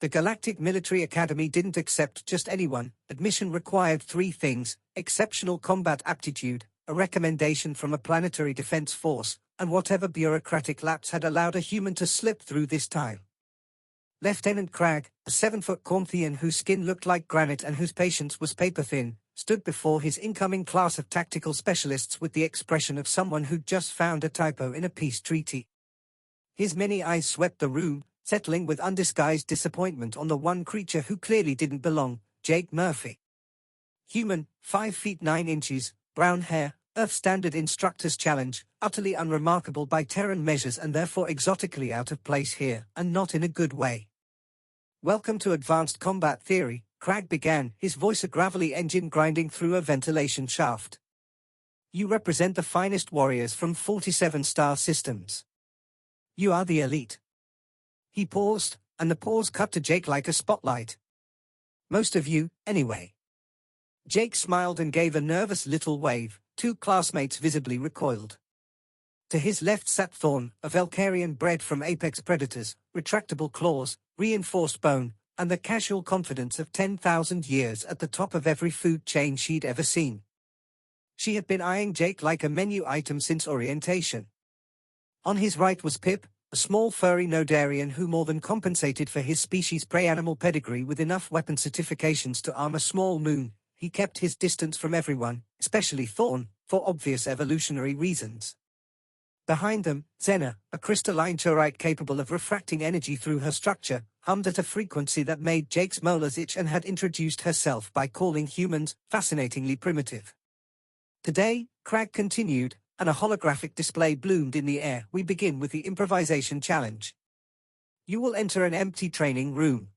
The Galactic Military Academy didn't accept just anyone. Admission required 3 things: exceptional combat aptitude, a recommendation from a planetary defense force, and whatever bureaucratic lapse had allowed a human to slip through this time. Lieutenant Cragg, a 7-foot Cornthian whose skin looked like granite and whose patience was paper-thin, stood before his incoming class of tactical specialists with the expression of someone who'd just found a typo in a peace treaty. His many eyes swept the room, settling with undisguised disappointment on the one creature who clearly didn't belong, Jake Murphy. Human, 5 feet 9 inches, brown hair, Earth Standard Instructor's Challenge, utterly unremarkable by Terran measures and therefore exotically out of place here, and not in a good way. "Welcome to Advanced Combat Theory," Cragg began, his voice a gravelly engine grinding through a ventilation shaft. "You represent the finest warriors from 47 star systems. You are the elite." He paused, and the pause cut to Jake like a spotlight. "Most of you, anyway." Jake smiled and gave a nervous little wave. 2 classmates visibly recoiled. To his left sat Thorn, a Valkyrian bred from apex predators, retractable claws, reinforced bone, and the casual confidence of 10,000 years at the top of every food chain she'd ever seen. She had been eyeing Jake like a menu item since orientation. On his right was Pip, a small furry Nodarian who more than compensated for his species' prey animal pedigree with enough weapon certifications to arm a small moon. He kept his distance from everyone, especially Thorn, for obvious evolutionary reasons. Behind them, Xena, a crystalline chorite capable of refracting energy through her structure, hummed at a frequency that made Jake's molars itch and had introduced herself by calling humans fascinatingly primitive. "Today," Cragg continued, and a holographic display bloomed in the air, "we begin with the improvisation challenge. You will enter an empty training room.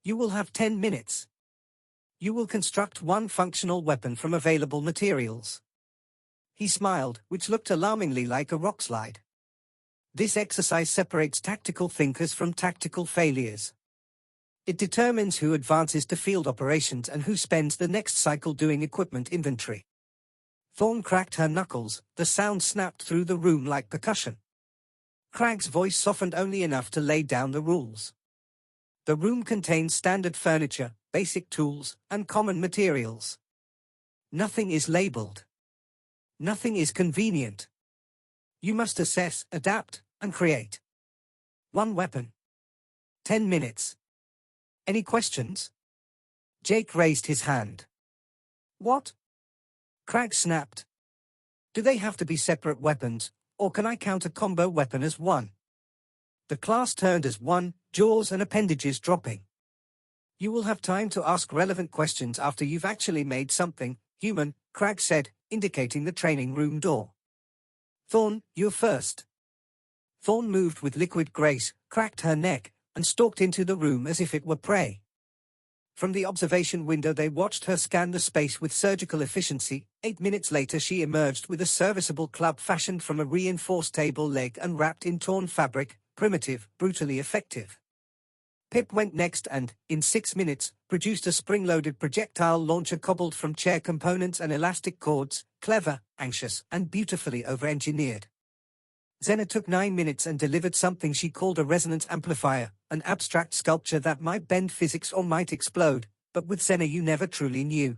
You will have 10 minutes. You will construct 1 functional weapon from available materials." He smiled, which looked alarmingly like a rock slide. "This exercise separates tactical thinkers from tactical failures. It determines who advances to field operations and who spends the next cycle doing equipment inventory." Thorn cracked her knuckles, the sound snapped through the room like percussion. Cragg's voice softened only enough to lay down the rules. The room contains standard furniture, basic tools, and common materials. Nothing is labeled. Nothing is convenient. You must assess, adapt, and create. 1 weapon. 10 minutes. Any questions? Jake raised his hand. "What?" Cragg snapped. "Do they have to be separate weapons, or can I count a combo weapon as 1? The class turned as 1, jaws and appendages dropping. "You will have time to ask relevant questions after you've actually made something, human," Cragg said, indicating the training room door. "Thorn, you're first." Thorn moved with liquid grace, cracked her neck, and stalked into the room as if it were prey. From the observation window they watched her scan the space with surgical efficiency. 8 minutes later she emerged with a serviceable club fashioned from a reinforced table leg and wrapped in torn fabric, primitive, brutally effective. Pip went next and, in 6 minutes, produced a spring-loaded projectile launcher cobbled from chair components and elastic cords, clever, anxious, and beautifully over-engineered. Xena took 9 minutes and delivered something she called a resonance amplifier, an abstract sculpture that might bend physics or might explode, but with Xena you never truly knew.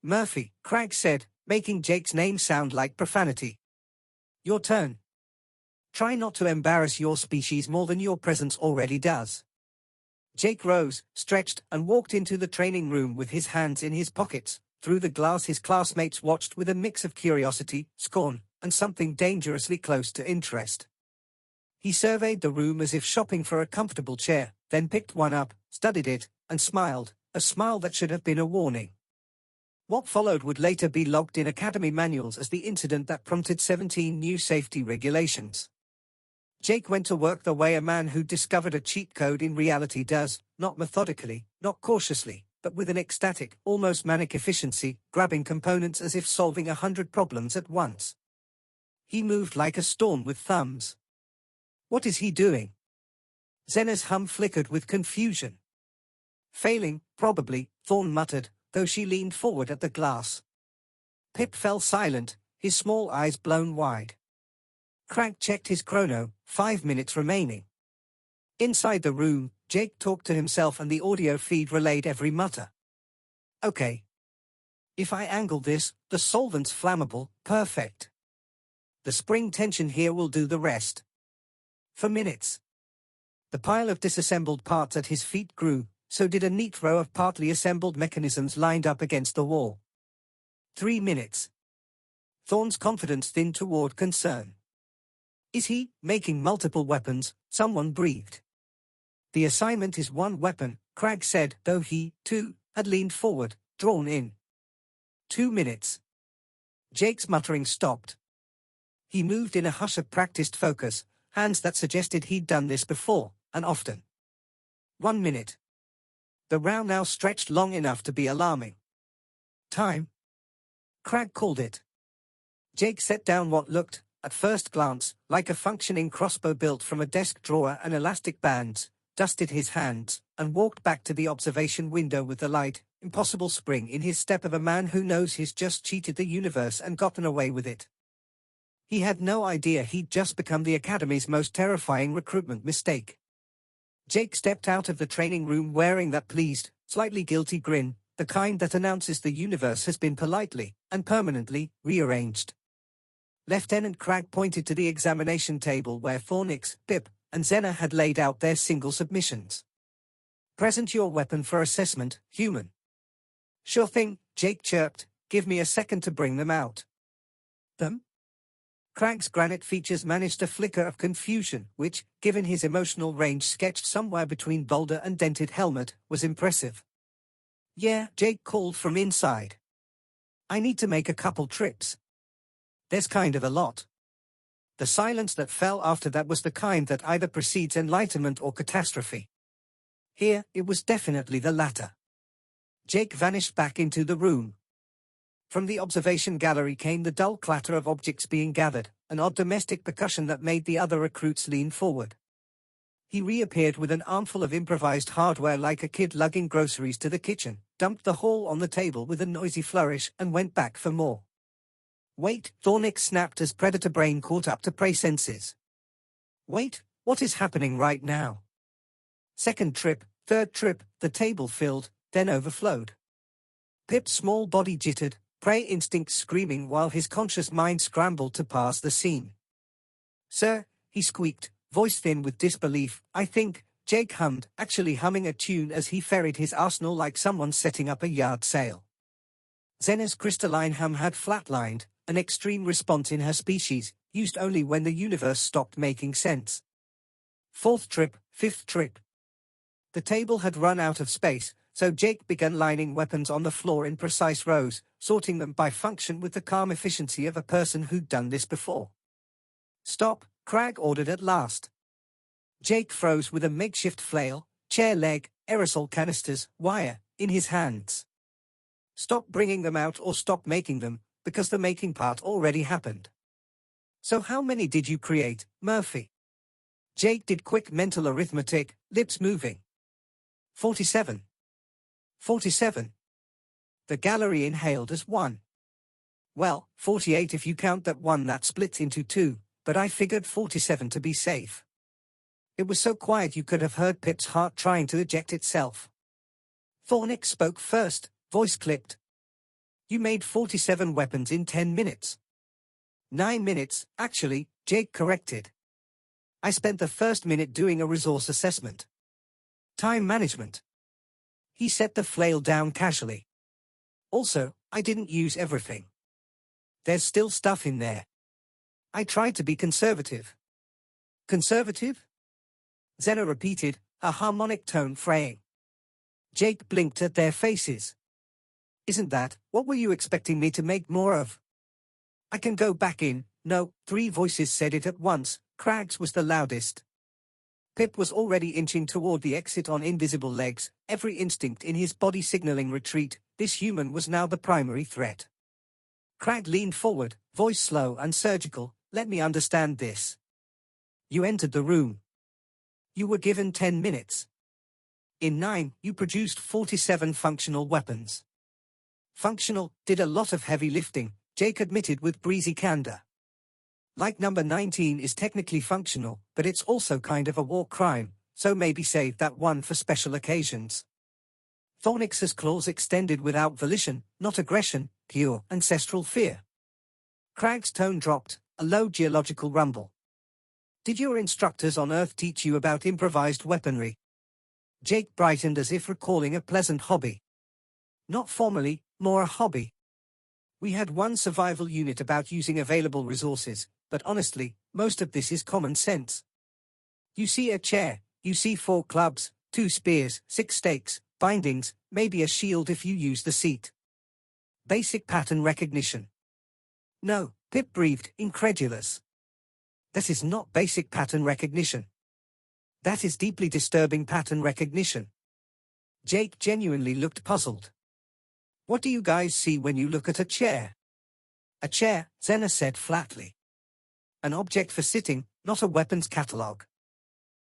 "Murphy," Cragg said, making Jake's name sound like profanity. "Your turn. Try not to embarrass your species more than your presence already does." Jake rose, stretched, and walked into the training room with his hands in his pockets. Through the glass his classmates watched with a mix of curiosity, scorn, and something dangerously close to interest. He surveyed the room as if shopping for a comfortable chair, then picked one up, studied it, and smiled, a smile that should have been a warning. What followed would later be logged in Academy manuals as the incident that prompted 17 new safety regulations. Jake went to work the way a man who discovered a cheat code in reality does, not methodically, not cautiously, but with an ecstatic, almost manic efficiency, grabbing components as if solving 100 problems at once. He moved like a storm with thumbs. What is he doing? Xena's hum flickered with confusion. Failing, probably, Thorn muttered, though she leaned forward at the glass. Pip fell silent, his small eyes blown wide. Cragg checked his chrono, 5 minutes remaining. Inside the room, Jake talked to himself and the audio feed relayed every mutter. Okay. If I angle this, the solvent's flammable, perfect. The spring tension here will do the rest. For minutes. The pile of disassembled parts at his feet grew, so did a neat row of partly assembled mechanisms lined up against the wall. 3 minutes. Thorne's confidence thinned toward concern. Is he making multiple weapons? Someone breathed. The assignment is one weapon, Cragg said, though he, too, had leaned forward, drawn in. 2 minutes. Jake's muttering stopped. He moved in a hush of practiced focus, hands that suggested he'd done this before, and often. 1 minute. The row now stretched long enough to be alarming. Time. Cragg called it. Jake set down what looked, at first glance, like a functioning crossbow built from a desk drawer and elastic bands, dusted his hands, and walked back to the observation window with the light, impossible spring in his step of a man who knows he's just cheated the universe and gotten away with it. He had no idea he'd just become the Academy's most terrifying recruitment mistake. Jake stepped out of the training room wearing that pleased, slightly guilty grin, the kind that announces the universe has been politely, and permanently, rearranged. Lieutenant Cragg pointed to the examination table where Fornix, Pip, and Xena had laid out their single submissions. Present your weapon for assessment, human. Sure thing, Jake chirped, give me a second to bring them out. Them? Cragg's granite features managed a flicker of confusion, which, given his emotional range sketched somewhere between boulder and dented helmet, was impressive. Yeah, Jake called from inside. I need to make a couple trips. There's kind of a lot. The silence that fell after that was the kind that either precedes enlightenment or catastrophe. Here, it was definitely the latter. Jake vanished back into the room. From the observation gallery came the dull clatter of objects being gathered, an odd domestic percussion that made the other recruits lean forward. He reappeared with an armful of improvised hardware like a kid lugging groceries to the kitchen, dumped the haul on the table with a noisy flourish, and went back for more. Wait, Thornix snapped as Predator Brain caught up to prey senses. Wait, what is happening right now? Second trip, third trip, the table filled, then overflowed. Pip's small body jittered, prey instincts screaming while his conscious mind scrambled to pass the scene. Sir, he squeaked, voice thin with disbelief, I think, Jake hummed, actually humming a tune as he ferried his arsenal like someone setting up a yard sale. Xena's crystalline hum had flatlined, an extreme response in her species, used only when the universe stopped making sense. Fourth trip, fifth trip. The table had run out of space, so Jake began lining weapons on the floor in precise rows, sorting them by function with the calm efficiency of a person who'd done this before. Stop, Cragg ordered at last. Jake froze with a makeshift flail, chair leg, aerosol canisters, wire, in his hands. Stop bringing them out or stop making them, because the making part already happened. So how many did you create, Murphy? Jake did quick mental arithmetic, lips moving. 47. 47. The gallery inhaled as one. Well, 48 if you count that one that split into two, but I figured 47 to be safe. It was so quiet you could have heard Pip's heart trying to eject itself. Thornix spoke first, voice clipped. You made 47 weapons in 10 minutes. 9 minutes, actually, Jake corrected. I spent the first minute doing a resource assessment. Time management. He set the flail down casually. Also, I didn't use everything. There's still stuff in there. I tried to be conservative. Conservative? Xena repeated, a harmonic tone fraying. Jake blinked at their faces. Isn't that what were you expecting me to make more of? I can go back in. No, 3 voices said it at once. Cragg's was the loudest. Pip was already inching toward the exit on invisible legs, every instinct in his body signaling retreat. This human was now the primary threat. Cragg leaned forward, voice slow and surgical, let me understand this. You entered the room. You were given 10 minutes. In 9, you produced 47 functional weapons. Functional, did a lot of heavy lifting, Jake admitted with breezy candor. Like number 19 is technically functional, but it's also kind of a war crime, so maybe save that one for special occasions. Thornix's claws extended without volition, not aggression, pure ancestral fear. Crag's tone dropped, a low geological rumble. Did your instructors on Earth teach you about improvised weaponry? Jake brightened as if recalling a pleasant hobby. Not formally, more a hobby. We had one survival unit about using available resources, but honestly, most of this is common sense. You see a chair, you see 4 clubs, 2 spears, 6 stakes, bindings, maybe a shield if you use the seat. Basic pattern recognition. No, Pip breathed, incredulous. That is not basic pattern recognition. That is deeply disturbing pattern recognition. Jake genuinely looked puzzled. What do you guys see when you look at a chair? A chair, Zena said flatly. An object for sitting, not a weapons catalogue.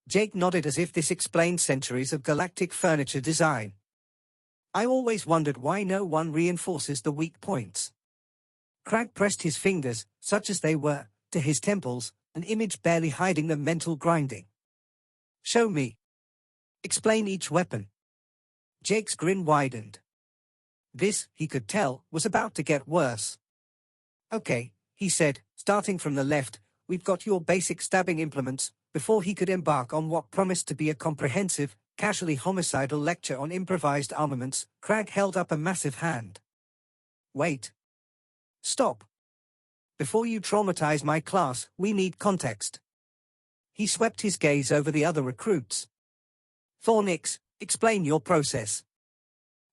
Jake nodded as if this explained centuries of galactic furniture design. I always wondered why no one reinforces the weak points. Crag pressed his fingers, such as they were, to his temples, an image barely hiding the mental grinding. Show me. Explain each weapon. Jake's grin widened. This, he could tell, was about to get worse. Okay, he said, starting from the left, we've got your basic stabbing implements, before he could embark on what promised to be a comprehensive, casually homicidal lecture on improvised armaments. Crag held up a massive hand. Wait. Stop. Before you traumatize my class, we need context. He swept his gaze over the other recruits. Thornix, explain your process.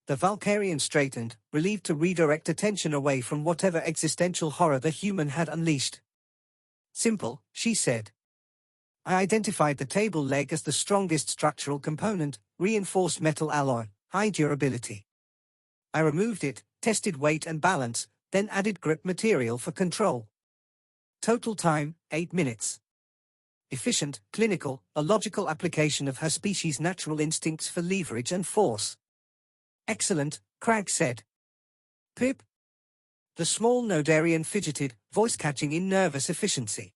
The Valkyrian straightened, relieved to redirect attention away from whatever existential horror the human had unleashed. Simple, she said. I identified the table leg as the strongest structural component, reinforced metal alloy, high durability. I removed it, tested weight and balance, then added grip material for control. Total time, 8 minutes. Efficient, clinical, a logical application of her species' natural instincts for leverage and force. Excellent, Crag said. Pip? The small Nodarian fidgeted, voice catching in nervous efficiency.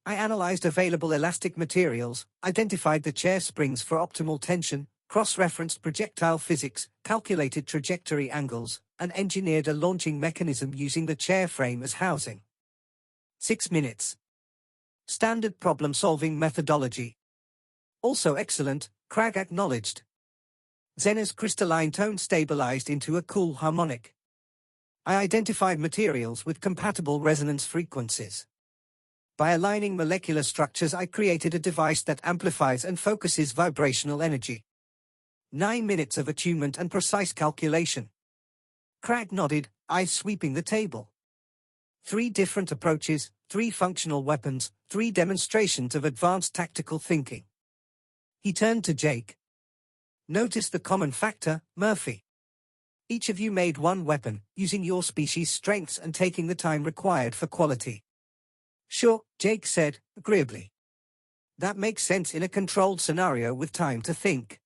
I analyzed available elastic materials, identified the chair springs for optimal tension, cross-referenced projectile physics, calculated trajectory angles, and engineered a launching mechanism using the chair frame as housing. 6 minutes. Standard problem-solving methodology. Also excellent, Crag acknowledged. Zena's crystalline tone stabilized into a cool harmonic. I identified materials with compatible resonance frequencies. By aligning molecular structures, I created a device that amplifies and focuses vibrational energy. 9 minutes of attunement and precise calculation. Crag nodded, eyes sweeping the table. 3 different approaches, 3 functional weapons, 3 demonstrations of advanced tactical thinking. He turned to Jake. Notice the common factor, Murphy. Each of you made 1 weapon, using your species' strengths and taking the time required for quality. Sure, Jake said, agreeably. That makes sense in a controlled scenario with time to think.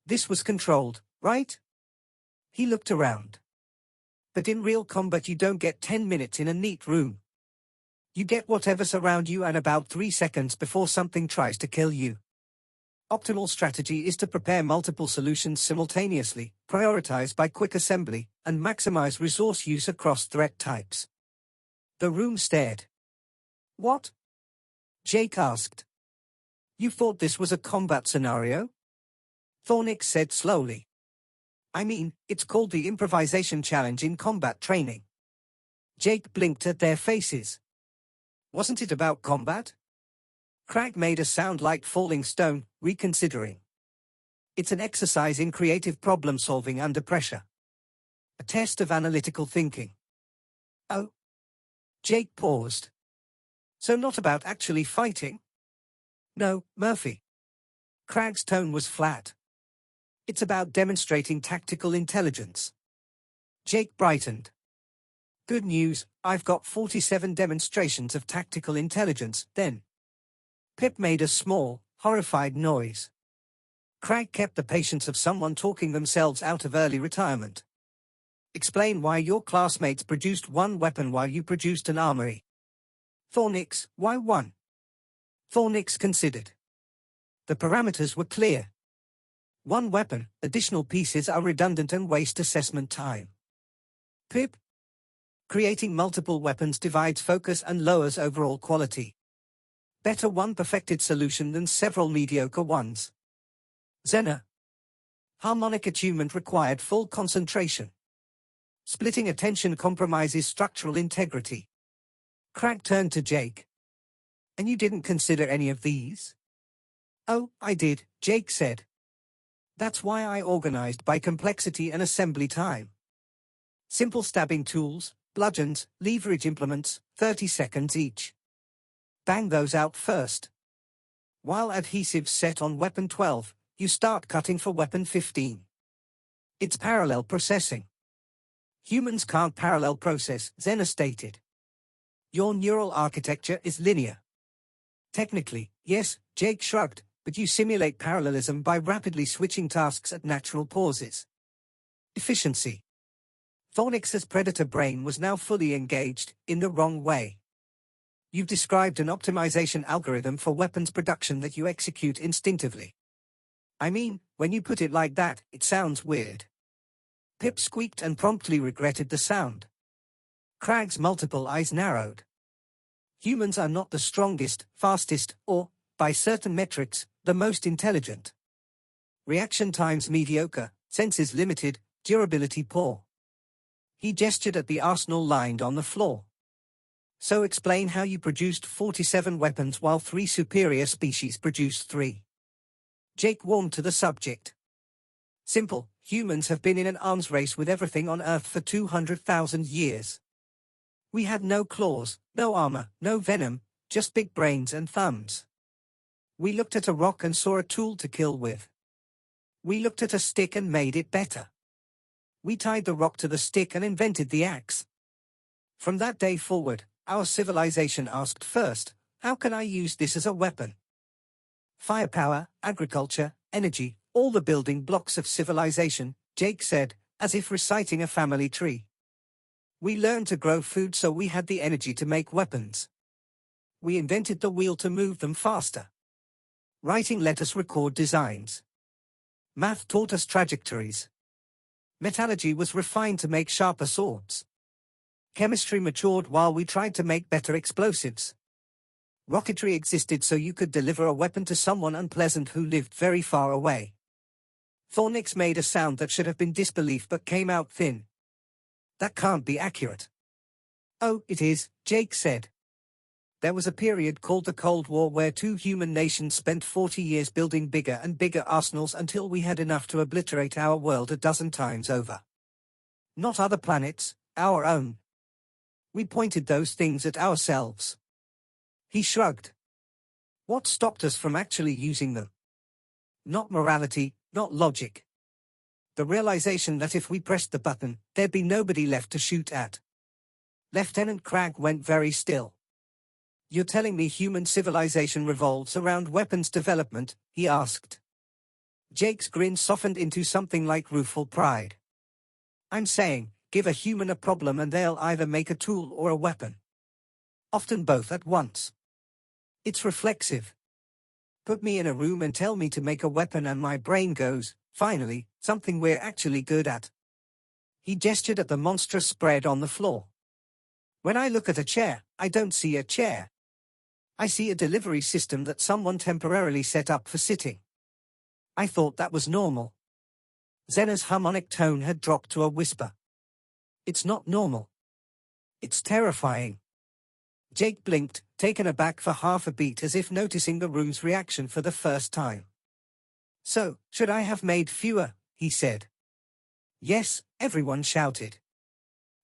This was controlled, right? He looked around. But in real combat you don't get 10 minutes in a neat room. You get whatever's around you and about 3 seconds before something tries to kill you. Optimal strategy is to prepare multiple solutions simultaneously, prioritize by quick assembly, and maximize resource use across threat types. The room stared. What? Jake asked. You thought this was a combat scenario? Thornix said slowly. I mean, it's called the improvisation challenge in combat training. Jake blinked at their faces. Wasn't it about combat? Crag made a sound like falling stone, reconsidering. It's an exercise in creative problem-solving under pressure. A test of analytical thinking. Oh. Jake paused. So not about actually fighting? No, Murphy. Crag's tone was flat. It's about demonstrating tactical intelligence. Jake brightened. Good news, I've got 47 demonstrations of tactical intelligence, then. Pip made a small, horrified noise. Crag kept the patience of someone talking themselves out of early retirement. Explain why your classmates produced 1 weapon while you produced an armory. Thornix, why 1? Thornix considered. The parameters were clear. One weapon, additional pieces are redundant and waste assessment time. Pip. Creating multiple weapons divides focus and lowers overall quality. Better one perfected solution than several mediocre ones. Zena. Harmonic attunement required full concentration. Splitting attention compromises structural integrity. Crag turned to Jake. And you didn't consider any of these? Oh, I did, Jake said. That's why I organized by complexity and assembly time. Simple stabbing tools, bludgeons, leverage implements, 30 seconds each. Bang those out first. While adhesives set on weapon 12, you start cutting for weapon 15. It's parallel processing. Humans can't parallel process, Zena stated. Your neural architecture is linear. Technically, yes, Jake shrugged, but you simulate parallelism by rapidly switching tasks at natural pauses. Efficiency. Thornix's predator brain was now fully engaged, in the wrong way. You've described an optimization algorithm for weapons production that you execute instinctively. I mean, when you put it like that, it sounds weird. Pip squeaked and promptly regretted the sound. Crag's multiple eyes narrowed. Humans are not the strongest, fastest, or, by certain metrics, the most intelligent. Reaction times mediocre, senses limited, durability poor. He gestured at the arsenal lined on the floor. So explain how you produced 47 weapons while 3 superior species produced 3. Jake warmed to the subject. Simple, humans have been in an arms race with everything on Earth for 200,000 years. We had no claws, no armor, no venom, just big brains and thumbs. We looked at a rock and saw a tool to kill with. We looked at a stick and made it better. We tied the rock to the stick and invented the axe. From that day forward, our civilization asked first, how can I use this as a weapon? Firepower, agriculture, energy, all the building blocks of civilization, Jake said, as if reciting a family tree. We learned to grow food so we had the energy to make weapons. We invented the wheel to move them faster. Writing let us record designs. Math taught us trajectories. Metallurgy was refined to make sharper swords. Chemistry matured while we tried to make better explosives. Rocketry existed so you could deliver a weapon to someone unpleasant who lived very far away. Thornix made a sound that should have been disbelief but came out thin. That can't be accurate. Oh, it is, Jake said. There was a period called the Cold War where 2 human nations spent 40 years building bigger and bigger arsenals until we had enough to obliterate our world a dozen times over. Not other planets, our own. We pointed those things at ourselves. He shrugged. What stopped us from actually using them? Not morality, not logic. The realization that if we pressed the button, there'd be nobody left to shoot at. Lieutenant Crag went very still. You're telling me human civilization revolves around weapons development? He asked. Jake's grin softened into something like rueful pride. I'm saying, give a human a problem and they'll either make a tool or a weapon. Often both at once. It's reflexive. Put me in a room and tell me to make a weapon and my brain goes, finally, something we're actually good at. He gestured at the monstrous spread on the floor. When I look at a chair, I don't see a chair. I see a delivery system that someone temporarily set up for sitting. I thought that was normal. Zena's harmonic tone had dropped to a whisper. It's not normal. It's terrifying. Jake blinked, taken aback for half a beat as if noticing the room's reaction for the first time. So, should I have made fewer? He said. Yes, everyone shouted.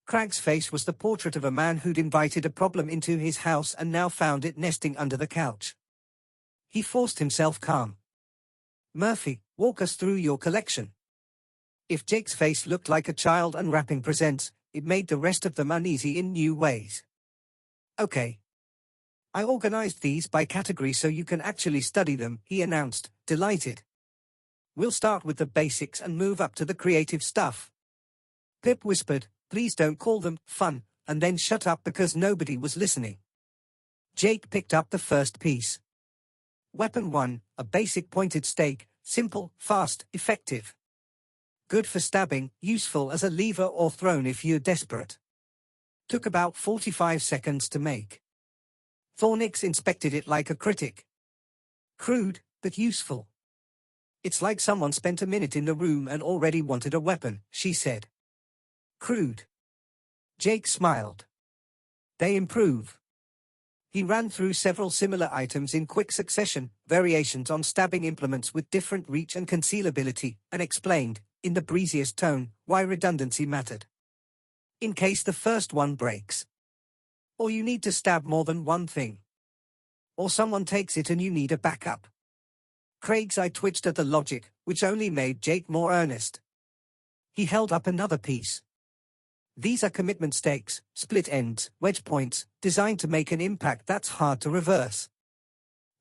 Crag's face was the portrait of a man who'd invited a problem into his house and now found it nesting under the couch. He forced himself calm. Murphy, walk us through your collection. If Jake's face looked like a child unwrapping presents, it made the rest of them uneasy in new ways. Okay. I organized these by category so you can actually study them, he announced, delighted. We'll start with the basics and move up to the creative stuff. Pip whispered, please don't call them fun, and then shut up because nobody was listening. Jake picked up the first piece. Weapon 1, a basic pointed stake, simple, fast, effective. Good for stabbing, useful as a lever or thrown if you're desperate. Took about 45 seconds to make. Thornix inspected it like a critic. Crude, but useful. It's like someone spent a minute in the room and already wanted a weapon, she said. Crude. Jake smiled. They improve. He ran through several similar items in quick succession, variations on stabbing implements with different reach and concealability, and explained, in the breeziest tone, why redundancy mattered. In case the first one breaks. Or you need to stab more than one thing. Or someone takes it and you need a backup. Craig's eye twitched at the logic, which only made Jake more earnest. He held up another piece. These are commitment stakes, split ends, wedge points, designed to make an impact that's hard to reverse.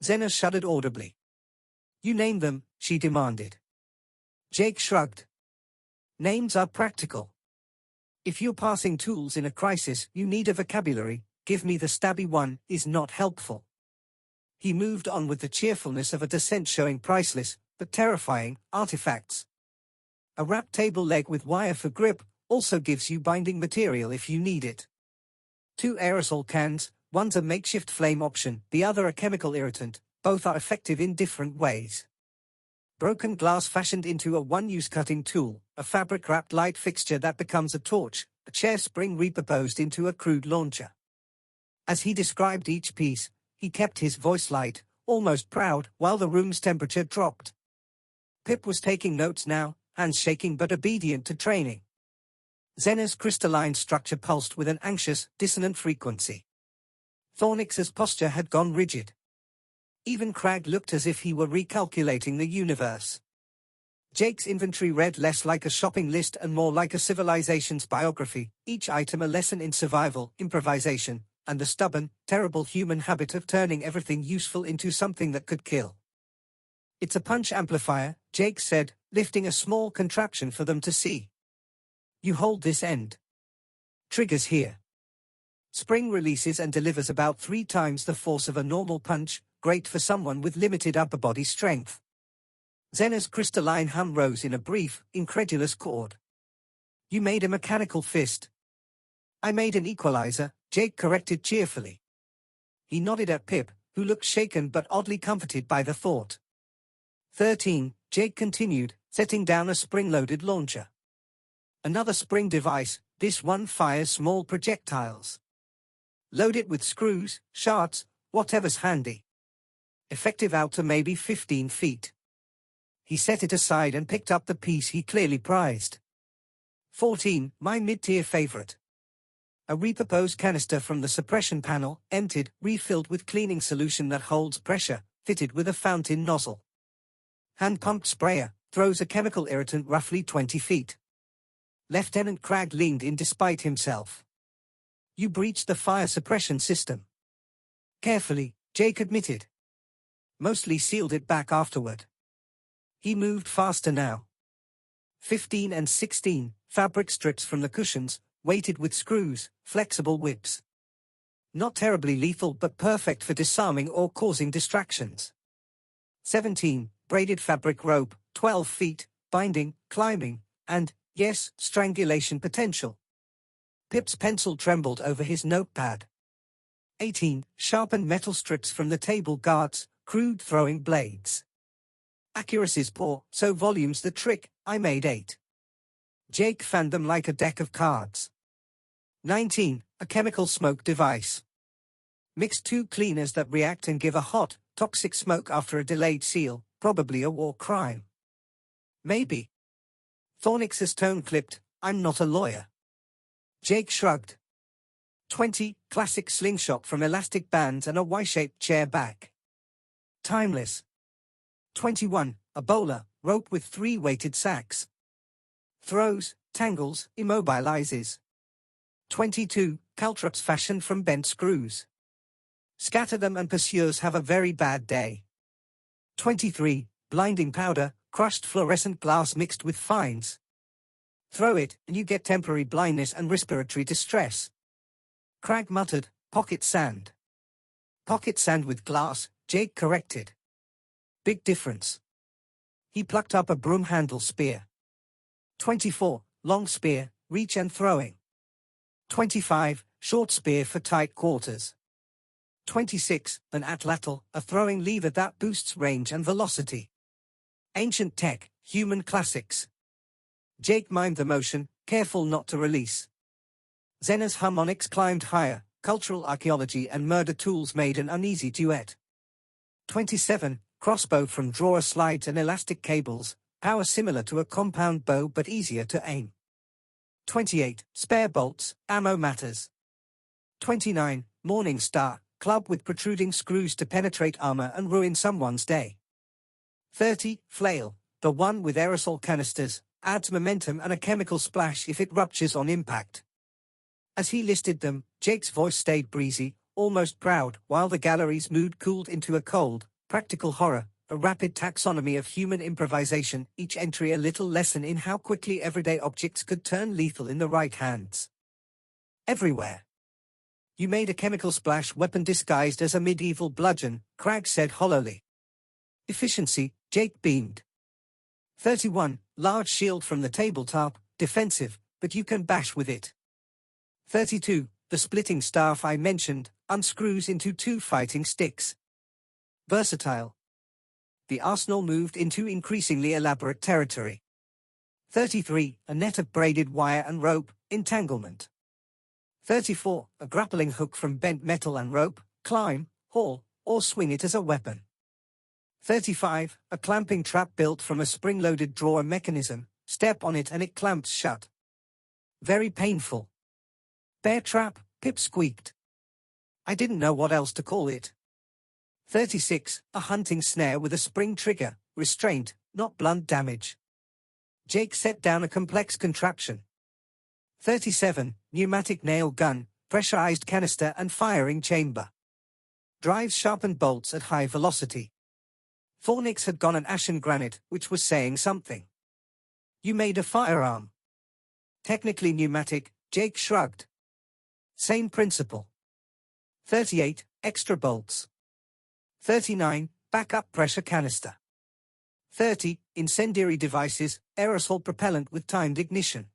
Zena shuddered audibly. You name them, she demanded. Jake shrugged. Names are practical. If you're passing tools in a crisis, you need a vocabulary. Give me the stabby one is not helpful. He moved on with the cheerfulness of a descent showing priceless, but terrifying, artifacts. A wrap table leg with wire for grip also gives you binding material if you need it. 2 aerosol cans, one's a makeshift flame option, the other a chemical irritant, both are effective in different ways. Broken glass fashioned into a one-use cutting tool, a fabric-wrapped light fixture that becomes a torch, a chair spring repurposed into a crude launcher. As he described each piece, he kept his voice light, almost proud, while the room's temperature dropped. Pip was taking notes now, hands shaking but obedient to training. Zena's crystalline structure pulsed with an anxious, dissonant frequency. Thornix's posture had gone rigid. Even Crag looked as if he were recalculating the universe. Jake's inventory read less like a shopping list and more like a civilization's biography, each item a lesson in survival, improvisation, and the stubborn, terrible human habit of turning everything useful into something that could kill. It's a punch amplifier, Jake said, lifting a small contraption for them to see. You hold this end. Triggers here. Spring releases and delivers about 3 times the force of a normal punch, great for someone with limited upper body strength. Zena's crystalline hum rose in a brief, incredulous chord. You made a mechanical fist. I made an equalizer, Jake corrected cheerfully. He nodded at Pip, who looked shaken but oddly comforted by the thought. 13, Jake continued, setting down a spring-loaded launcher. Another spring device, this one fires small projectiles. Load it with screws, shards, whatever's handy. Effective out to maybe 15 feet. He set it aside and picked up the piece he clearly prized. 14, my mid-tier favorite. A repurposed canister from the suppression panel, emptied, refilled with cleaning solution that holds pressure, fitted with a fountain nozzle. Hand-pumped sprayer, throws a chemical irritant roughly 20 feet. Lieutenant Cragg leaned in despite himself. You breached the fire suppression system. Carefully, Jake admitted. Mostly sealed it back afterward. He moved faster now. 15 and 16, fabric strips from the cushions, weighted with screws, flexible whips. Not terribly lethal but perfect for disarming or causing distractions. 17, braided fabric rope, 12 feet, binding, climbing, and, yes, strangulation potential. Pip's pencil trembled over his notepad. 18, sharpened metal strips from the table guards, crude throwing blades. Accuracy's poor, so volume's the trick, I made 8. Jake fanned them like a deck of cards. 19, a chemical smoke device. Mixed 2 cleaners that react and give a hot, toxic smoke after a delayed seal, probably a war crime. Maybe. Thornix's tone clipped, I'm not a lawyer. Jake shrugged. 20, classic slingshot from elastic bands and a Y-shaped chair back. Timeless. 21, a bowler, rope with 3 weighted sacks. Throws, tangles, immobilizes. 22, caltrops fashioned from bent screws. Scatter them and pursuers have a very bad day. 23, blinding powder, crushed fluorescent glass mixed with fines. Throw it, and you get temporary blindness and respiratory distress. Cragg muttered, pocket sand. Pocket sand with glass, Jake corrected. big difference. He plucked up a broom-handle spear. 24. Long spear, reach and throwing. 25. Short spear for tight quarters. 26. An atlatl, a throwing lever that boosts range and velocity. Ancient tech, human classics. Jake mimed the motion, careful not to release. Zena's harmonics climbed higher, cultural archaeology and murder tools made an uneasy duet. 27. Crossbow from drawer slides and elastic cables, power similar to a compound bow but easier to aim. 28. Spare bolts, ammo matters. 29. Morning Star, club with protruding screws to penetrate armor and ruin someone's day. 30. Flail, the one with aerosol canisters, adds momentum and a chemical splash if it ruptures on impact. As he listed them, Jake's voice stayed breezy, almost proud, while the gallery's mood cooled into a cold, practical horror, a rapid taxonomy of human improvisation, each entry a little lesson in how quickly everyday objects could turn lethal in the right hands. Everywhere. You made a chemical splash weapon disguised as a medieval bludgeon, Cragg said hollowly. Efficiency, Jake beamed. 31. Large shield from the tabletop, defensive, but you can bash with it. 32. The splitting staff I mentioned, unscrews into 2 fighting sticks. Versatile. The arsenal moved into increasingly elaborate territory. 33. A net of braided wire and rope, entanglement. 34. A grappling hook from bent metal and rope, climb, haul, or swing it as a weapon. 35. A clamping trap built from a spring-loaded drawer mechanism, step on it and it clamps shut. Very painful. Bear trap, Pip squeaked. I didn't know what else to call it. 36. A hunting snare with a spring trigger, restraint, not blunt damage. Jake set down a complex contraption. 37. Pneumatic nail gun, pressurized canister and firing chamber. Drives sharpened bolts at high velocity. Fornix had gone an ashen granite, which was saying something. You made a firearm. Technically pneumatic, Jake shrugged. Same principle. 38. Extra bolts. 39. Backup pressure canister. 30. Incendiary devices, aerosol propellant with timed ignition.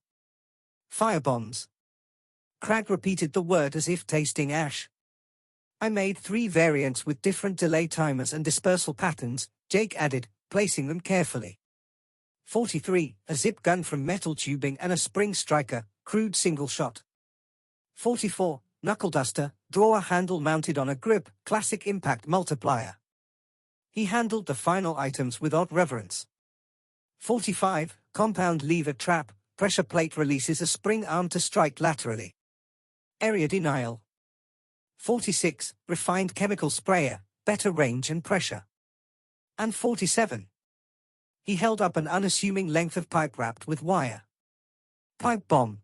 Firebombs. Cragg repeated the word as if tasting ash. I made 3 variants with different delay timers and dispersal patterns, Jake added, placing them carefully. 43. A zip gun from metal tubing and a spring striker, crude single shot. 44. Knuckle duster, drawer handle mounted on a grip, classic impact multiplier. He handled the final items with odd reverence. 45. Compound lever trap, pressure plate releases a spring arm to strike laterally. Area denial. 46. Refined chemical sprayer, better range and pressure. And 47. He held up an unassuming length of pipe wrapped with wire. Pipe bomb.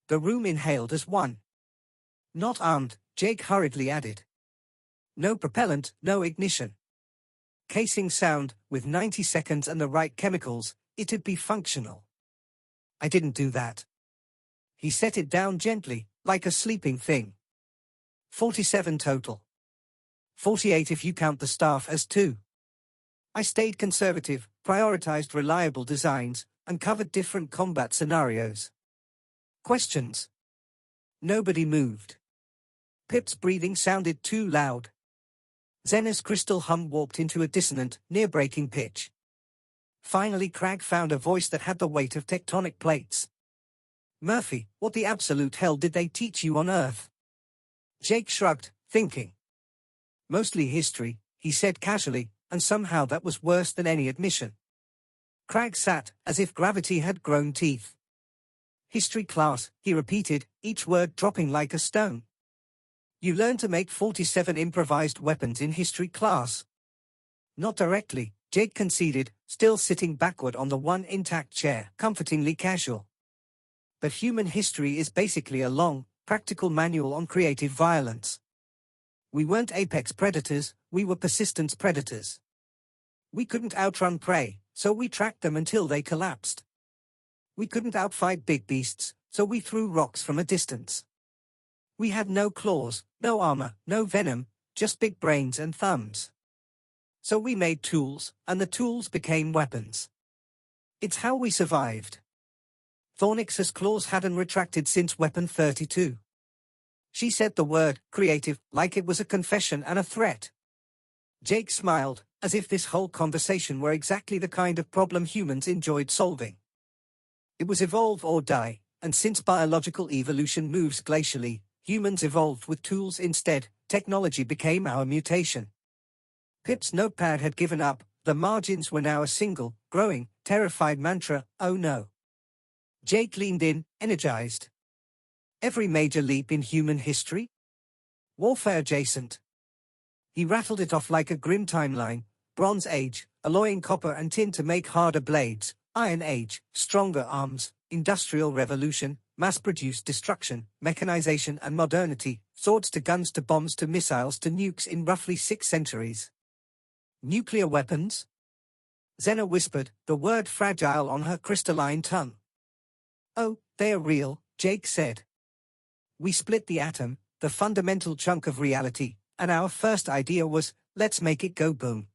The room inhaled as one. Not armed, Jake hurriedly added. No propellant, no ignition. Casing sound, with 90 seconds and the right chemicals, it'd be functional. I didn't do that. He set it down gently, like a sleeping thing. 47 total. 48 if you count the staff as 2. I stayed conservative, prioritized reliable designs, and covered different combat scenarios. Questions? Nobody moved. Pip's breathing sounded too loud. Zena's crystal hum warped into a dissonant, near-breaking pitch. Finally Cragg found a voice that had the weight of tectonic plates. Murphy, what the absolute hell did they teach you on Earth? Jake shrugged, thinking. Mostly history, he said casually, and somehow that was worse than any admission. Cragg sat, as if gravity had grown teeth. History class, he repeated, each word dropping like a stone. You learned to make 47 improvised weapons in history class. Not directly, Jake conceded, still sitting backward on the one intact chair, comfortingly casual. But human history is basically a long, practical manual on creative violence. We weren't apex predators, we were persistence predators. We couldn't outrun prey, so we tracked them until they collapsed. We couldn't outfight big beasts, so we threw rocks from a distance. We had no claws, no armor, no venom, just big brains and thumbs. So we made tools, and the tools became weapons. It's how we survived. Thornix's claws hadn't retracted since Weapon 32. She said the word, creative, like it was a confession and a threat. Jake smiled, as if this whole conversation were exactly the kind of problem humans enjoyed solving. It was evolve or die, and since biological evolution moves glacially, humans evolved with tools instead. Technology became our mutation. Pip's notepad had given up, the margins were now a single, growing, terrified mantra, oh no. Jake leaned in, energized. Every major leap in human history? Warfare adjacent. He rattled it off like a grim timeline: Bronze Age, alloying copper and tin to make harder blades; Iron Age, stronger arms; Industrial Revolution, mass-produced destruction; mechanization and modernity, swords to guns to bombs to missiles to nukes in roughly 6 centuries. Nuclear weapons? Xena whispered, the word fragile on her crystalline tongue. Oh, they are real, Jake said. We split the atom, the fundamental chunk of reality, and our first idea was, let's make it go boom.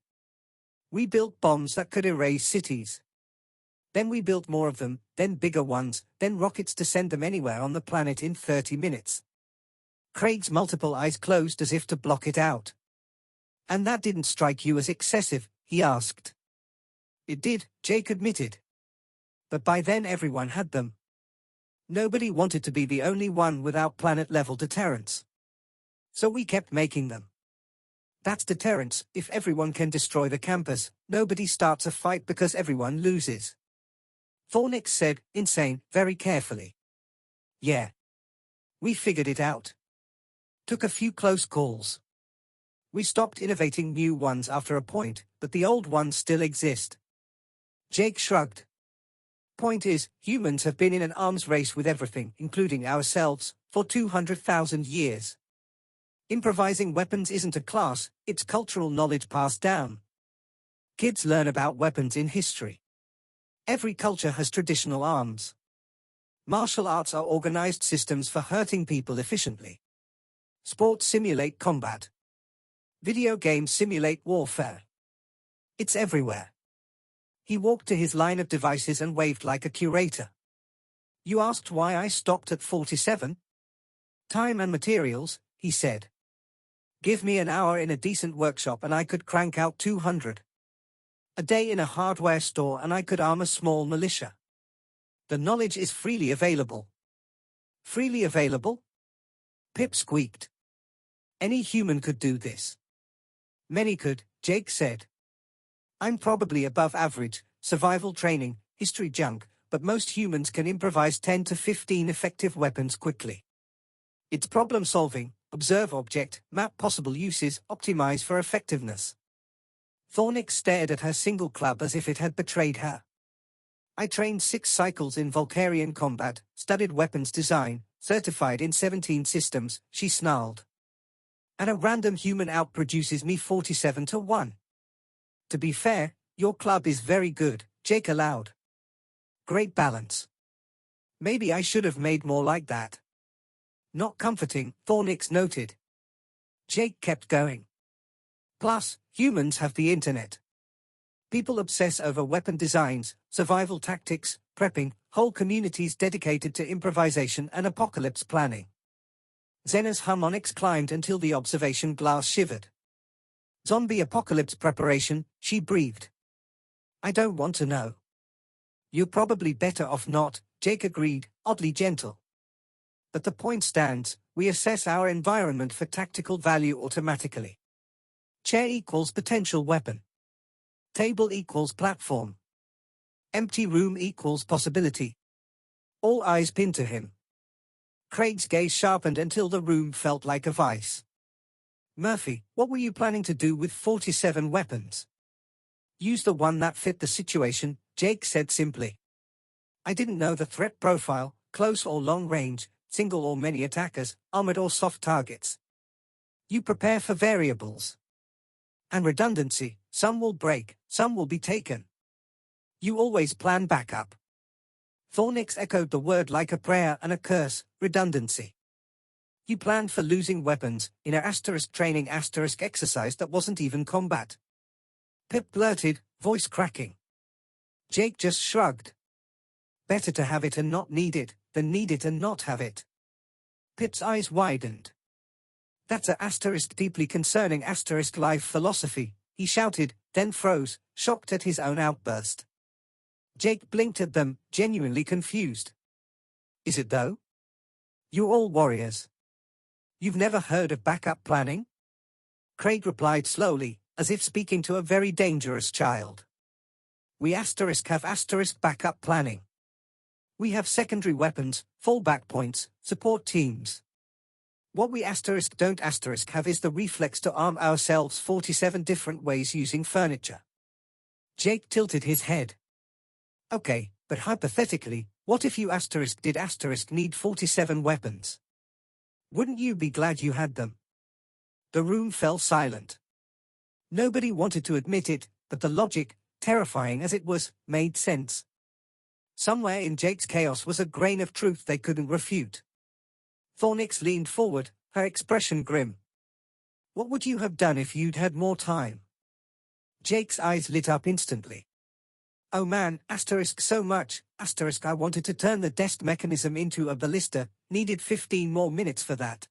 We built bombs that could erase cities. Then we built more of them, then bigger ones, then rockets to send them anywhere on the planet in 30 minutes. Craig's multiple eyes closed as if to block it out. And that didn't strike you as excessive, he asked. It did, Jake admitted. But by then everyone had them. Nobody wanted to be the only one without planet-level deterrence. So we kept making them. That's deterrence. If everyone can destroy the campus, nobody starts a fight because everyone loses. Thornix said, insane, very carefully. Yeah. We figured it out. Took a few close calls. We stopped innovating new ones after a point, but the old ones still exist. Jake shrugged. Point is, humans have been in an arms race with everything, including ourselves, for 200,000 years. Improvising weapons isn't a class, it's cultural knowledge passed down. Kids learn about weapons in history. Every culture has traditional arms. Martial arts are organized systems for hurting people efficiently. Sports simulate combat. Video games simulate warfare. It's everywhere. He walked to his line of devices and waved like a curator. You asked why I stopped at 47? Time and materials, he said. Give me an hour in a decent workshop and I could crank out 200. A day in a hardware store and I could arm a small militia. The knowledge is freely available. Freely available? Pip squeaked. Any human could do this. Many could, Jake said. I'm probably above average, survival training, history junk, but most humans can improvise 10 to 15 effective weapons quickly. It's problem solving, observe object, map possible uses, optimize for effectiveness. Thornix stared at her single club as if it had betrayed her. I trained 6 cycles in Vulcarian combat, studied weapons design, certified in 17 systems, she snarled. And a random human outproduces me 47 to 1. To be fair, your club is very good, Jake allowed. Great balance. Maybe I should have made more like that. Not comforting, Thornix noted. Jake kept going. Plus, humans have the internet. People obsess over weapon designs, survival tactics, prepping, whole communities dedicated to improvisation and apocalypse planning. Xena's harmonics climbed until the observation glass shivered. Zombie apocalypse preparation, she breathed. I don't want to know. You're probably better off not, Jake agreed, oddly gentle. But the point stands, we assess our environment for tactical value automatically. Chair equals potential weapon. Table equals platform. Empty room equals possibility. All eyes pinned to him. Craig's gaze sharpened until the room felt like a vice. Murphy, what were you planning to do with 47 weapons? Use the one that fit the situation, Jake said simply. I didn't know the threat profile, close or long range, single or many attackers, armored or soft targets. You prepare for variables. And redundancy, some will break, some will be taken. You always plan backup. Thornix echoed the word like a prayer and a curse, redundancy. You planned for losing weapons in a ** training * exercise that wasn't even combat. Pip blurted, voice cracking. Jake just shrugged. Better to have it and not need it, than need it and not have it. Pip's eyes widened. That's a deeply concerning life philosophy, he shouted, then froze, shocked at his own outburst. Jake blinked at them, genuinely confused. Is it though? You're all warriors. You've never heard of backup planning? Craig replied slowly, as if speaking to a very dangerous child. We have backup planning. We have secondary weapons, fallback points, support teams. What we don't have is the reflex to arm ourselves 47 different ways using furniture. Jake tilted his head. Okay, but hypothetically, what if you did need 47 weapons? Wouldn't you be glad you had them? The room fell silent. Nobody wanted to admit it, but the logic, terrifying as it was, made sense. Somewhere in Jake's chaos was a grain of truth they couldn't refute. Thornix leaned forward, her expression grim. What would you have done if you'd had more time? Jake's eyes lit up instantly. Oh man, so much, I wanted to turn the desk mechanism into a ballista, needed 15 more minutes for that.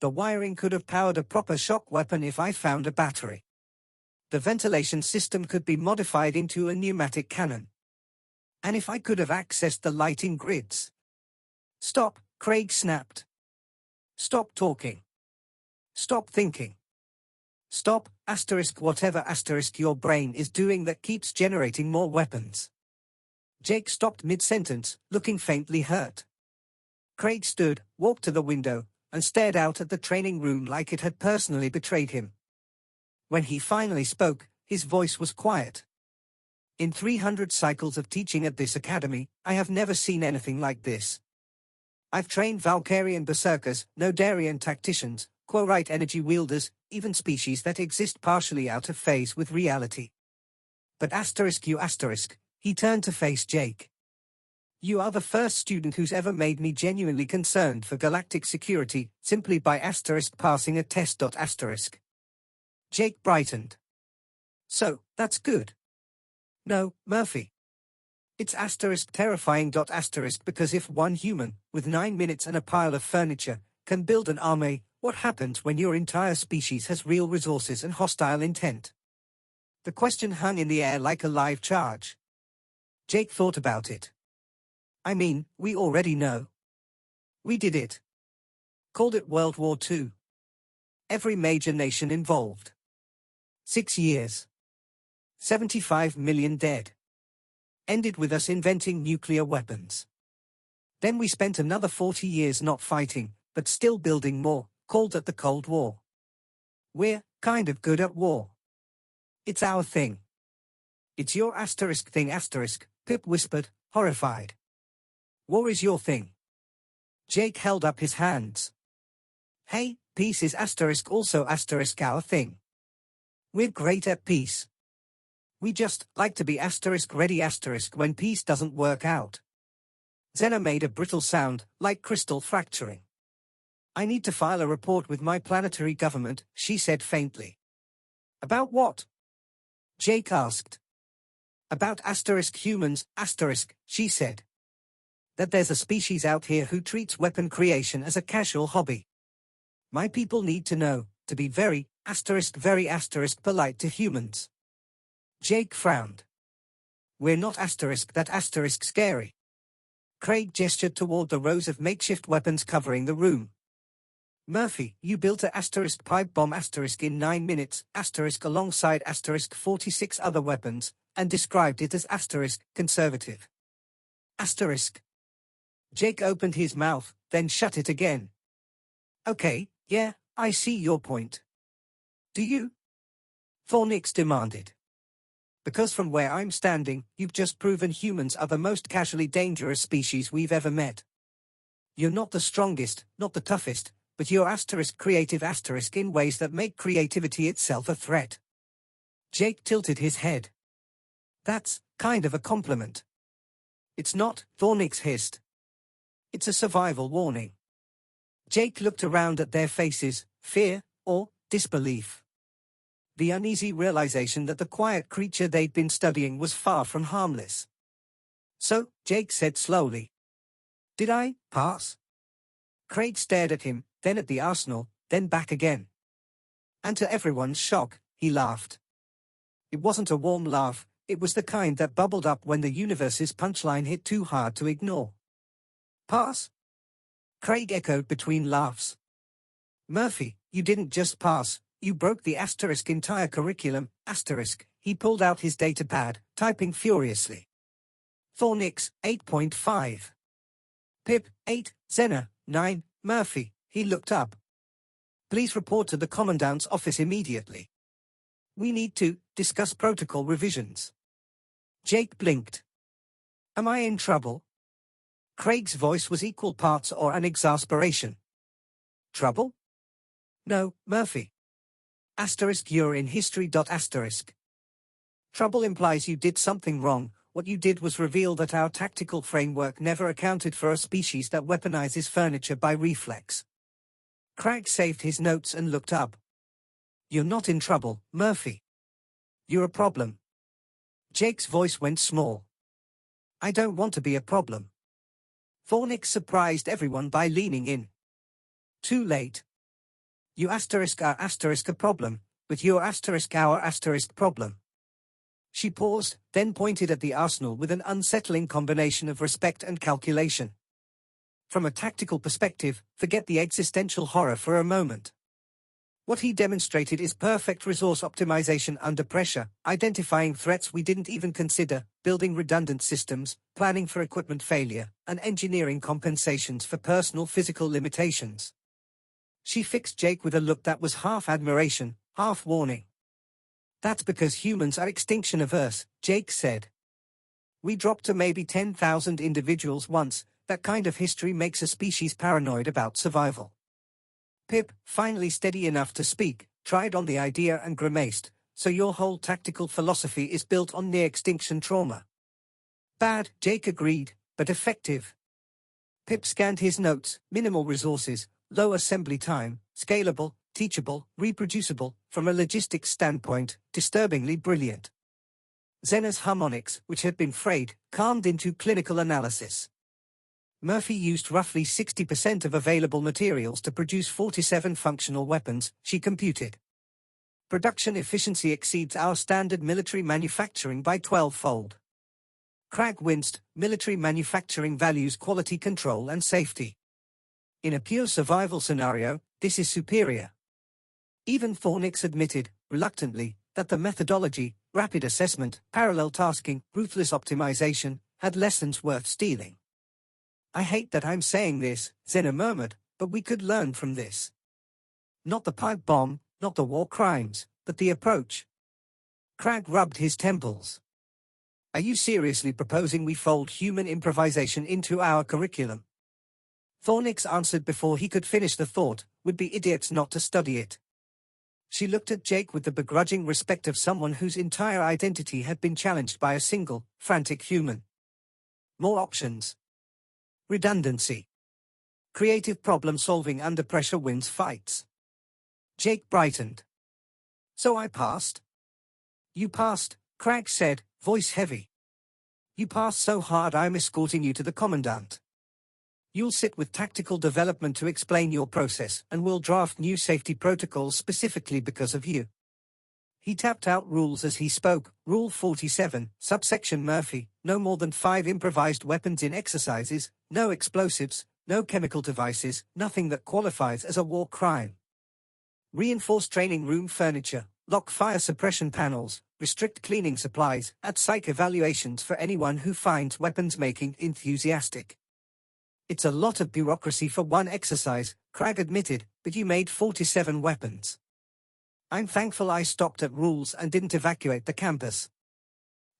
The wiring could have powered a proper shock weapon if I found a battery. The ventilation system could be modified into a pneumatic cannon. And if I could have accessed the lighting grids. Stop, Craig snapped. Stop talking. Stop thinking. Stop, whatever your brain is doing that keeps generating more weapons. Jake stopped mid-sentence, looking faintly hurt. Craig stood, walked to the window, and stared out at the training room like it had personally betrayed him. When he finally spoke, his voice was quiet. In 300 cycles of teaching at this academy, I have never seen anything like this. I've trained Valkyrian berserkers, Nodarian tacticians, Quorite energy wielders, even species that exist partially out of phase with reality. But he turned to face Jake. You are the first student who's ever made me genuinely concerned for galactic security, simply by passing a test. Jake brightened. So, that's good. No, Murphy. It's terrifying. Because if one human, with 9 minutes and a pile of furniture, can build an army, what happens when your entire species has real resources and hostile intent? The question hung in the air like a live charge. Jake thought about it. I mean, we already know. We did it. Called it World War II. Every major nation involved. 6 years. 75 million dead. Ended with us inventing nuclear weapons. Then we spent another 40 years not fighting, but still building more, called it the Cold War. We're kind of good at war. It's our thing. It's your thing, Pip whispered, horrified. War is your thing. Jake held up his hands. Hey, peace is also our thing. We're great at peace. We just like to be ready when peace doesn't work out. Zena made a brittle sound, like crystal fracturing. I need to file a report with my planetary government, she said faintly. About what? Jake asked. About humans, she said. That there's a species out here who treats weapon creation as a casual hobby. My people need to know, to be very polite to humans. Jake frowned. We're not scary. Craig gestured toward the rows of makeshift weapons covering the room. Murphy, you built a pipe bomb in 9 minutes, alongside 46 other weapons, and described it as conservative. Jake opened his mouth, then shut it again. Okay, yeah, I see your point. Do you? Thornix demanded. Because from where I'm standing, you've just proven humans are the most casually dangerous species we've ever met. You're not the strongest, not the toughest, but you're creative in ways that make creativity itself a threat. Jake tilted his head. That's kind of a compliment. It's not, Thornix hissed. It's a survival warning. Jake looked around at their faces, fear, or disbelief. the uneasy realization that the quiet creature they'd been studying was far from harmless. "So," Jake said slowly. "Did I pass?" Craig stared at him, then at the arsenal, then back again. And to everyone's shock, he laughed. It wasn't a warm laugh, it was the kind that bubbled up when the universe's punchline hit too hard to ignore. "Pass?" Craig echoed between laughs. "Murphy, you didn't just pass, you broke the asterisk entire curriculum, asterisk." He pulled out his datapad, typing furiously. Thornix, 8.5. Pip, 8, Xena, 9, Murphy, he looked up. "Please report to the Commandant's office immediately. We need to discuss protocol revisions." Jake blinked. "Am I in trouble?" Craig's voice was equal parts awe and exasperation. "Trouble? No, Murphy. Asterisk you're in history. Asterisk. Trouble implies you did something wrong. What you did was reveal that our tactical framework never accounted for a species that weaponizes furniture by reflex." Craig saved his notes and looked up. "You're not in trouble, Murphy. You're a problem." Jake's voice went small. "I don't want to be a problem." Thornix surprised everyone by leaning in. "Too late. You asterisk are asterisk a problem, but you're asterisk our asterisk problem." She paused, then pointed at the arsenal with an unsettling combination of respect and calculation. From a tactical perspective, forget the existential horror for a moment. What he demonstrated is perfect resource optimization under pressure, identifying threats we didn't even consider, building redundant systems, planning for equipment failure, and engineering compensations for personal physical limitations. She fixed Jake with a look that was half admiration, half warning. "That's because humans are extinction averse," Jake said. "We dropped to maybe 10,000 individuals once. That kind of history makes a species paranoid about survival." Pip, finally steady enough to speak, tried on the idea and grimaced. "So your whole tactical philosophy is built on near-extinction trauma." "Bad," Jake agreed, "but effective." Pip scanned his notes: minimal resources, low assembly time, scalable, teachable, reproducible, from a logistics standpoint, disturbingly brilliant. Xena's harmonics, which had been frayed, calmed into clinical analysis. Murphy used roughly 60% of available materials to produce 47 functional weapons, she computed. Production efficiency exceeds our standard military manufacturing by 12-fold. Cragg winced. Military manufacturing values quality control and safety. In a pure survival scenario, this is superior. Even Thornix admitted, reluctantly, that the methodology, rapid assessment, parallel tasking, ruthless optimization, had lessons worth stealing. "I hate that I'm saying this," Xena murmured, "but we could learn from this. Not the pipe bomb, not the war crimes, but the approach." Cragg rubbed his temples. "Are you seriously proposing we fold human improvisation into our curriculum?" Thornix answered before he could finish the thought, "Would be idiots not to study it." She looked at Jake with the begrudging respect of someone whose entire identity had been challenged by a single, frantic human. More options. Redundancy. Creative problem-solving under pressure wins fights. Jake brightened. "So I passed?" "You passed," Cragg said, voice heavy. "You passed so hard I'm escorting you to the Commandant. You'll sit with tactical development to explain your process, and we'll draft new safety protocols specifically because of you." He tapped out rules as he spoke. Rule 47, subsection Murphy, no more than 5 improvised weapons in exercises, no explosives, no chemical devices, nothing that qualifies as a war crime. Reinforce training room furniture, lock fire suppression panels, restrict cleaning supplies, add psych evaluations for anyone who finds weapons making enthusiastic. "It's a lot of bureaucracy for one exercise," Cragg admitted, "but you made 47 weapons. I'm thankful I stopped at rules and didn't evacuate the campus."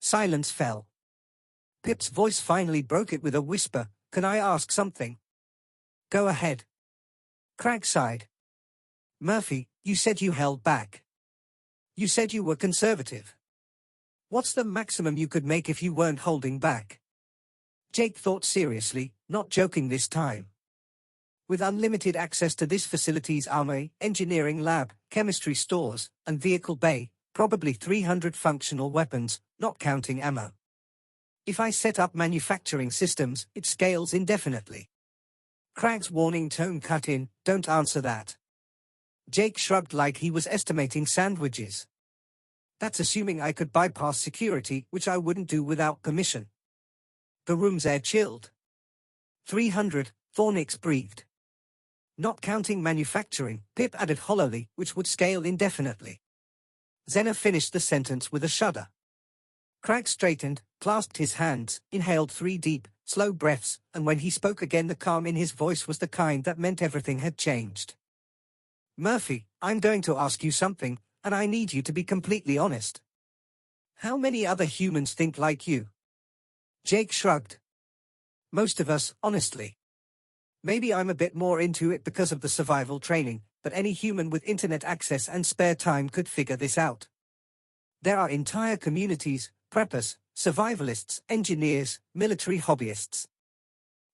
Silence fell. Pip's voice finally broke it with a whisper, "Can I ask something?" "Go ahead." Cragg sighed. "Murphy, you said you held back. You said you were conservative. What's the maximum you could make if you weren't holding back?" Jake thought seriously, not joking this time. With unlimited access to this facility's armory, engineering lab, chemistry stores, and vehicle bay, probably 300 functional weapons, not counting ammo. If I set up manufacturing systems, it scales indefinitely. Craig's warning tone cut in, "Don't answer that." Jake shrugged like he was estimating sandwiches. "That's assuming I could bypass security, which I wouldn't do without permission." The room's air chilled. 300, Thornix breathed. "Not counting manufacturing," Pip added hollowly, "which would scale indefinitely." Xena finished the sentence with a shudder. Craig straightened, clasped his hands, inhaled 3 deep, slow breaths, and when he spoke again the calm in his voice was the kind that meant everything had changed. "Murphy, I'm going to ask you something, and I need you to be completely honest. How many other humans think like you?" Jake shrugged. "Most of us, honestly. Maybe I'm a bit more into it because of the survival training, but any human with internet access and spare time could figure this out. There are entire communities, preppers, survivalists, engineers, military hobbyists.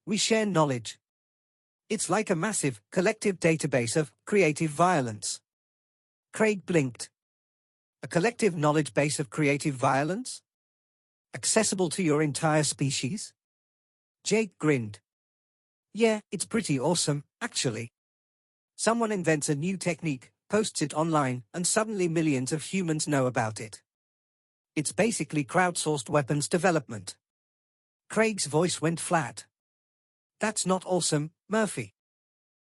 We share knowledge. It's like a massive, collective database of creative violence." Craig blinked. "A collective knowledge base of creative violence? Accessible to your entire species?" Jake grinned. "Yeah, it's pretty awesome, actually. Someone invents a new technique, posts it online, and suddenly millions of humans know about it. It's basically crowdsourced weapons development." Craig's voice went flat. "That's not awesome, Murphy.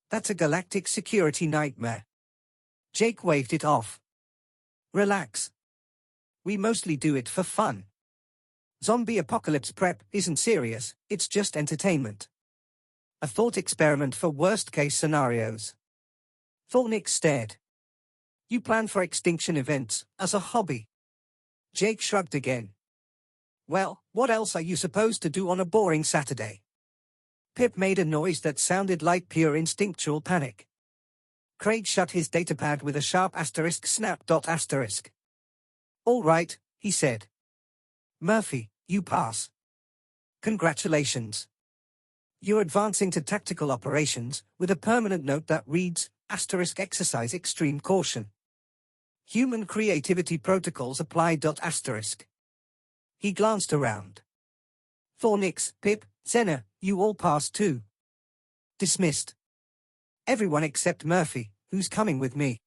That's a galactic security nightmare." Jake waved it off. "Relax. We mostly do it for fun. Zombie apocalypse prep isn't serious, it's just entertainment. A thought experiment for worst-case scenarios." Thornix stared. "You plan for extinction events, as a hobby?" Jake shrugged again. "Well, what else are you supposed to do on a boring Saturday?" Pip made a noise that sounded like pure instinctual panic. Craig shut his datapad with a sharp asterisk snap. Asterisk. "All right," he said. "Murphy, you pass. Congratulations. You're advancing to tactical operations, with a permanent note that reads, asterisk exercise extreme caution. Human creativity protocols apply. Asterisk." He glanced around. "Thornix, Pip, Xena, you all passed too. Dismissed. Everyone except Murphy, who's coming with me.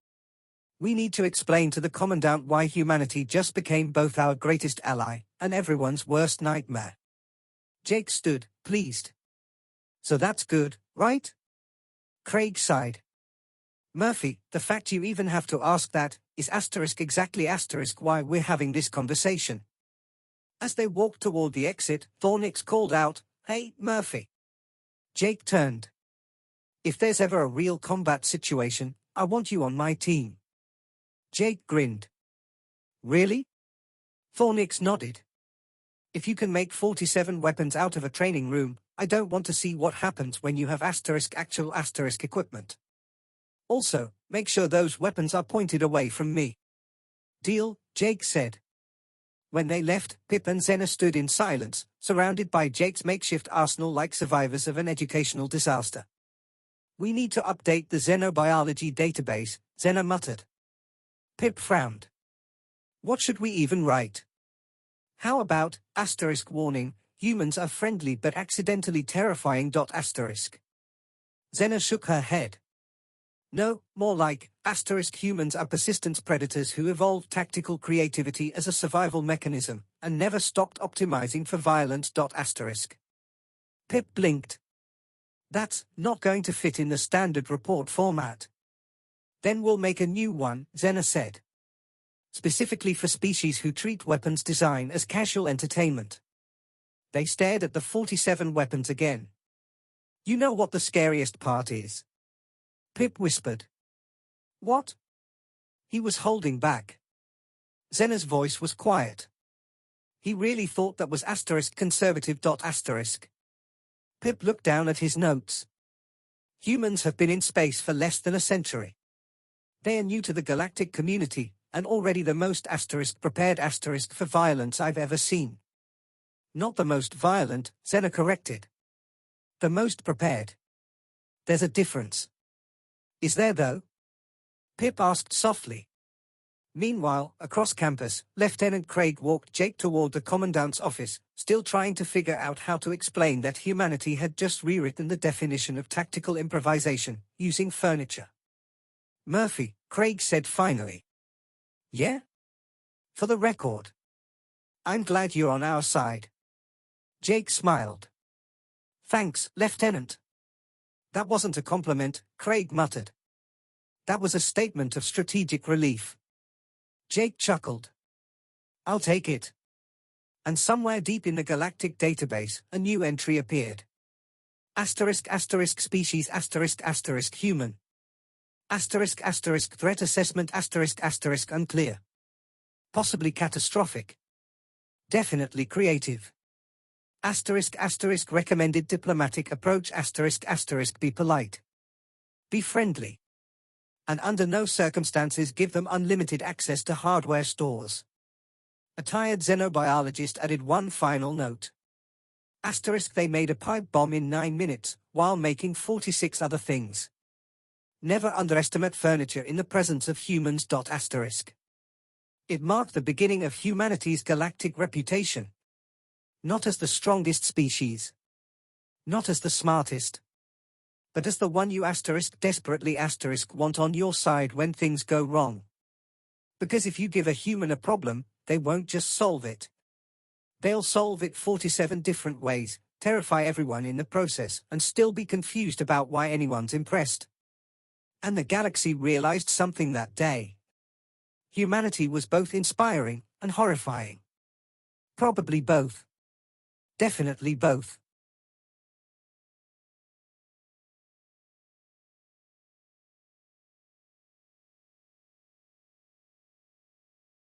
We need to explain to the Commandant why humanity just became both our greatest ally and everyone's worst nightmare." Jake stood, pleased. "So that's good, right?" Craig sighed. "Murphy, the fact you even have to ask that is asterisk exactly asterisk why we're having this conversation." As they walked toward the exit, Thornix called out, "Hey, Murphy." Jake turned. "If there's ever a real combat situation, I want you on my team." Jake grinned. "Really?" Thornix nodded. "If you can make 47 weapons out of a training room, I don't want to see what happens when you have asterisk actual asterisk equipment. Also, make sure those weapons are pointed away from me." "Deal," Jake said. When they left, Pip and Xena stood in silence, surrounded by Jake's makeshift arsenal like survivors of an educational disaster. "We need to update the xenobiology database," Xena muttered. Pip frowned. "What should we even write? How about, asterisk warning, humans are friendly but accidentally terrifying. Asterisk." Xena shook her head. "No, more like, asterisk humans are persistence predators who evolved tactical creativity as a survival mechanism, and never stopped optimizing for violence. Asterisk." Pip blinked. "That's not going to fit in the standard report format." "Then we'll make a new one," Xena said. "Specifically for species who treat weapons design as casual entertainment." They stared at the 47 weapons again. "You know what the scariest part is?" Pip whispered. "What?" He was holding back. Xena's voice was quiet. "He really thought that was asterisk conservative. Asterisk." Pip looked down at his notes. "Humans have been in space for less than a century. They are new to the galactic community, and already the most asterisk prepared asterisk for violence I've ever seen." "Not the most violent," Xena corrected. "The most prepared." There's a difference. Is there though? Pip asked softly. Meanwhile, across campus, Lieutenant Craig walked Jake toward the commandant's office, still trying to figure out how to explain that humanity had just rewritten the definition of tactical improvisation, using furniture. Murphy, Craig said finally. Yeah? For the record. I'm glad you're on our side. Jake smiled. Thanks, Lieutenant. That wasn't a compliment, Craig muttered. That was a statement of strategic relief. Jake chuckled. I'll take it. And somewhere deep in the galactic database, a new entry appeared. *** species *** human. *** threat assessment *** unclear. Possibly catastrophic. Definitely creative. *** recommended diplomatic approach *** be polite. Be friendly. And under no circumstances give them unlimited access to hardware stores. A tired xenobiologist added one final note. ** they made a pipe bomb in 9 minutes, while making 46 other things. Never underestimate furniture in the presence of humans. **. It marked the beginning of humanity's galactic reputation. Not as the strongest species. Not as the smartest. But as the one you desperately want on your side when things go wrong. Because if you give a human a problem, they won't just solve it. They'll solve it 47 different ways, terrify everyone in the process, and still be confused about why anyone's impressed. And the galaxy realized something that day. Humanity was both inspiring and horrifying. Probably both. Definitely both.